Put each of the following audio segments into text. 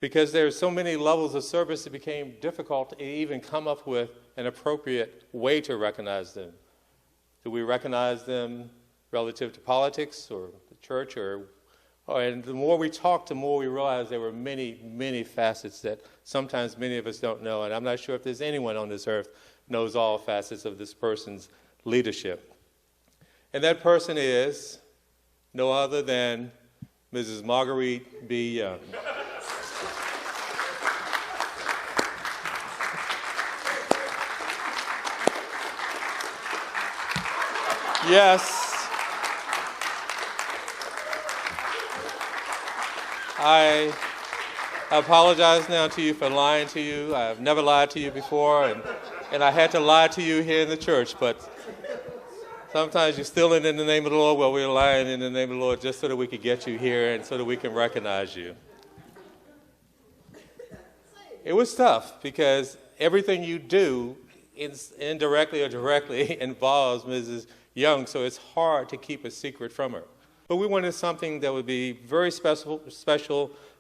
Because there are so many levels of service, it became difficult to even come up with an appropriate way to recognize them. Do we recognize them relative to politics or the church? And the more we talked, the more we realized there were many, many facets that sometimes many of us don't know. And I'm not sure if there's anyone on this earth knows all facets of this person's leadership. And that person is no other than Mrs. Marguerite B. Young. Yes. I apologize now to you for lying to you. I've never lied to you before, and I had to lie to you here in the church, but sometimes you're stealing in the name of the Lord. Well, we're lying in the name of the Lord just so that we could get you here and so that we can recognize you. It was tough because everything you do indirectly or directly involves Mrs. Young, so it's hard to keep a secret from her. But we wanted something that would be very special,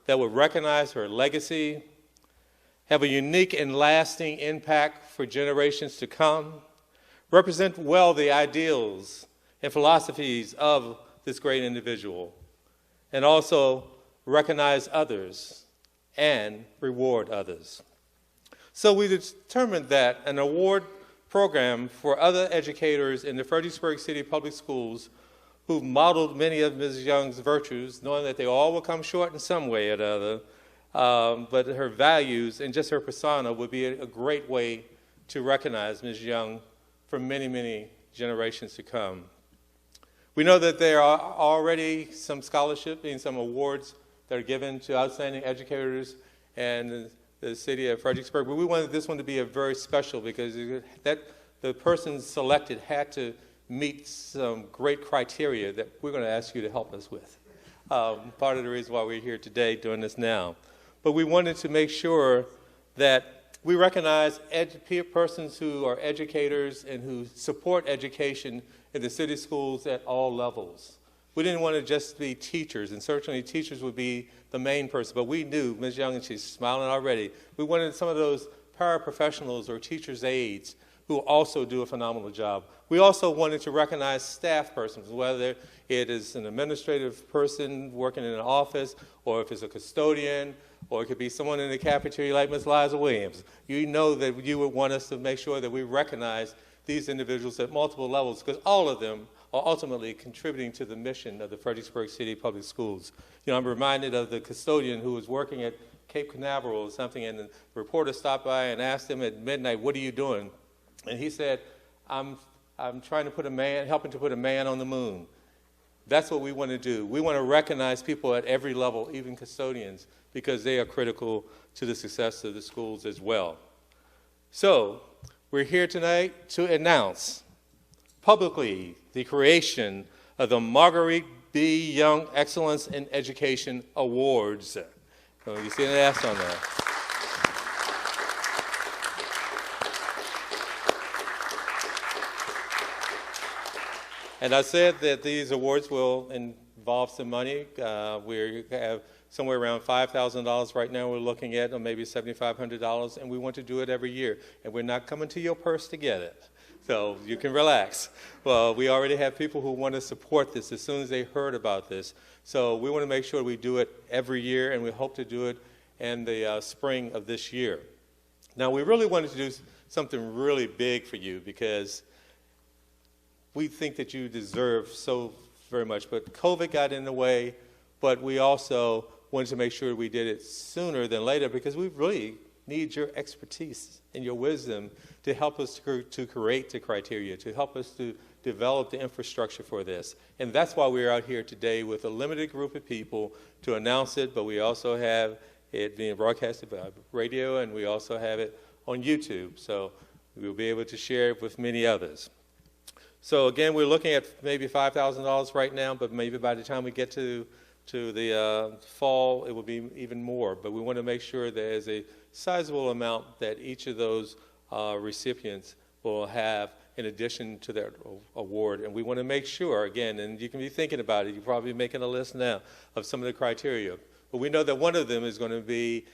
that would recognize her legacy, have a unique and lasting impact for generations to come, represent well the ideals and philosophies of this great individual, and also recognize others and reward others. So we determined that an award program for other educators in the Fredericksburg City Public Schools who've modeled many of Ms. Young's virtues, knowing that they all will come short in some way or another, but her values and just her persona would be a great way to recognize Ms. Young for many, many generations to come. We know that there are already some scholarships and some awards that are given to outstanding educators and the city of Fredericksburg, but we wanted this one to be a very special because the person selected had to meet some great criteria that we're going to ask you to help us with. Part of the reason why we're here today doing this now. But we wanted to make sure that we recognize persons who are educators and who support education in the city schools at all levels. We didn't want to just be teachers, and certainly teachers would be the main person, but we knew, Ms. Young, and she's smiling already, we wanted some of those paraprofessionals or teachers' aides who also do a phenomenal job. We also wanted to recognize staff persons, whether it is an administrative person working in an office, or if it's a custodian, or it could be someone in the cafeteria like Ms. Liza Williams. You know that you would want us to make sure that we recognize these individuals at multiple levels, because all of them are ultimately contributing to the mission of the Fredericksburg City Public Schools. You know, I'm reminded of the custodian who was working at Cape Canaveral or something, and the reporter stopped by and asked him at midnight, "What are you doing?" And he said, I'm trying to helping to put a man on the moon. That's what we want to do. We want to recognize people at every level, even custodians, because they are critical to the success of the schools as well. So, we're here tonight to announce publicly the creation of the Marguerite B. Young Excellence in Education Awards. So you see an S on that. And I said that these awards will involve some money. We have somewhere around $5,000 right now we're looking at, or maybe $7,500, and we want to do it every year. And we're not coming to your purse to get it. So you can relax. Well, we already have people who want to support this as soon as they heard about this. So we want to make sure we do it every year, and we hope to do it in the spring of this year. Now, we really wanted to do something really big for you because we think that you deserve so very much. But COVID got in the way, but we also wanted to make sure we did it sooner than later because we really need your expertise and your wisdom to help us to create the criteria, to help us to develop the infrastructure for this. And that's why we're out here today with a limited group of people to announce it, but we also have it being broadcasted by radio, and we also have it on YouTube. So we'll be able to share it with many others. So again, we're looking at maybe $5,000 right now, but maybe by the time we get to the fall, it will be even more. But we want to make sure there's a sizable amount that each of those recipients will have in addition to their award. And we want to make sure, again, and you can be thinking about it, you're probably making a list now of some of the criteria. But we know that one of them is going to be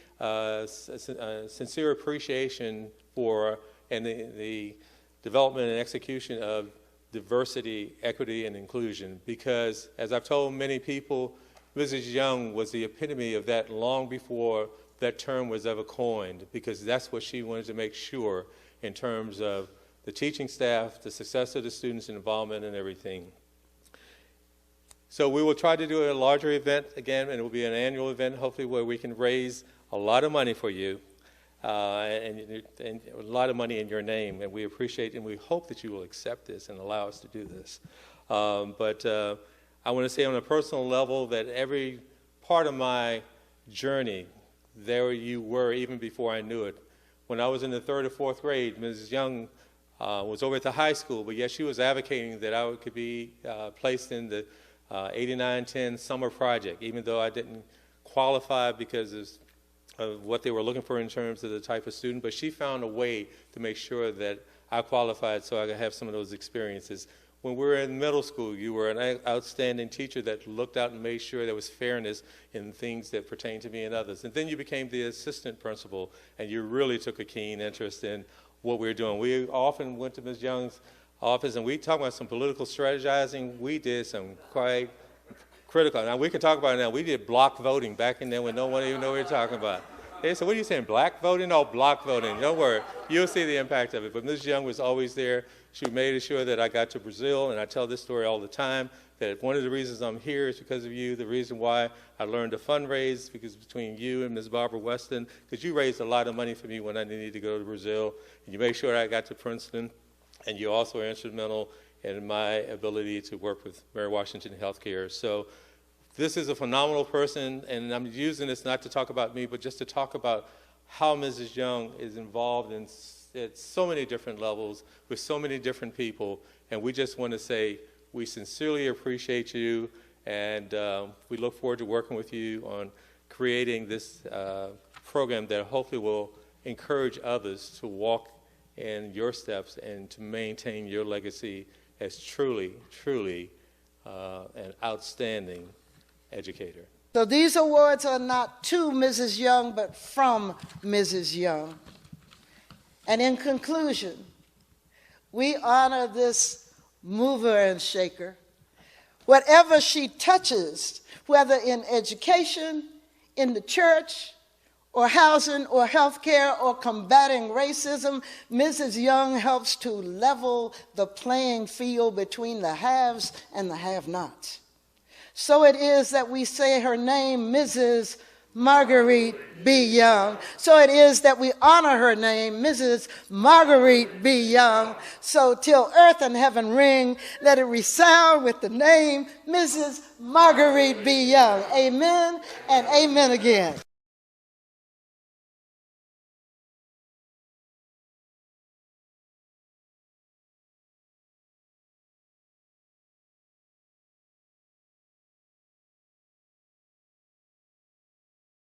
sincere appreciation for and the development and execution of diversity, equity, and inclusion. Because, as I've told many people, Mrs. Young was the epitome of that long before that term was ever coined, because that's what she wanted to make sure in terms of the teaching staff, the success of the students' involvement, and everything. So we will try to do a larger event again, and it will be an annual event, hopefully, where we can raise a lot of money for you, and a lot of money in your name. And we appreciate and we hope that you will accept this and allow us to do this. But I want to say on a personal level that every part of my journey, there you were even before I knew it. When I was in the 3rd or 4th grade, Mrs. Young was over at the high school, but yet she was advocating that I could be placed in the 89-10 summer project, even though I didn't qualify because of what they were looking for in terms of the type of student. But she found a way to make sure that I qualified so I could have some of those experiences. When we were in middle school, you were an outstanding teacher that looked out and made sure there was fairness in things that pertained to me and others. And then you became the assistant principal, and you really took a keen interest in what we were doing. We often went to Ms. Young's office, and we talked about some political strategizing. We did some quite critical. Now, we can talk about it now. We did block voting back in then when no one even knew what we were talking about. They said, what are you saying, black voting? No, block voting. Don't worry. You'll see the impact of it. But Ms. Young was always there. She made sure that I got to Brazil, and I tell this story all the time, that one of the reasons I'm here is because of you. The reason why I learned to fundraise, because between you and Ms. Barbara Weston, because you raised a lot of money for me when I needed to go to Brazil, and you made sure I got to Princeton, and you also were instrumental in my ability to work with Mary Washington Healthcare. So this is a phenomenal person, and I'm using this not to talk about me, but just to talk about how Mrs. Young is involved at so many different levels with so many different people. And we just want to say we sincerely appreciate you, and we look forward to working with you on creating this program that hopefully will encourage others to walk in your steps and to maintain your legacy as truly, truly an outstanding educator. So these awards are not to Mrs. Young, but from Mrs. Young. And in conclusion, we honor this mover and shaker. Whatever she touches, whether in education, in the church, or housing, or healthcare, or combating racism, Mrs. Young helps to level the playing field between the haves and the have-nots. So it is that we say her name, Mrs. Marguerite B. Young. So it is that we honor her name, Mrs. Marguerite B. Young. So till earth and heaven ring, let it resound with the name, Mrs. Marguerite B. Young. Amen and amen again.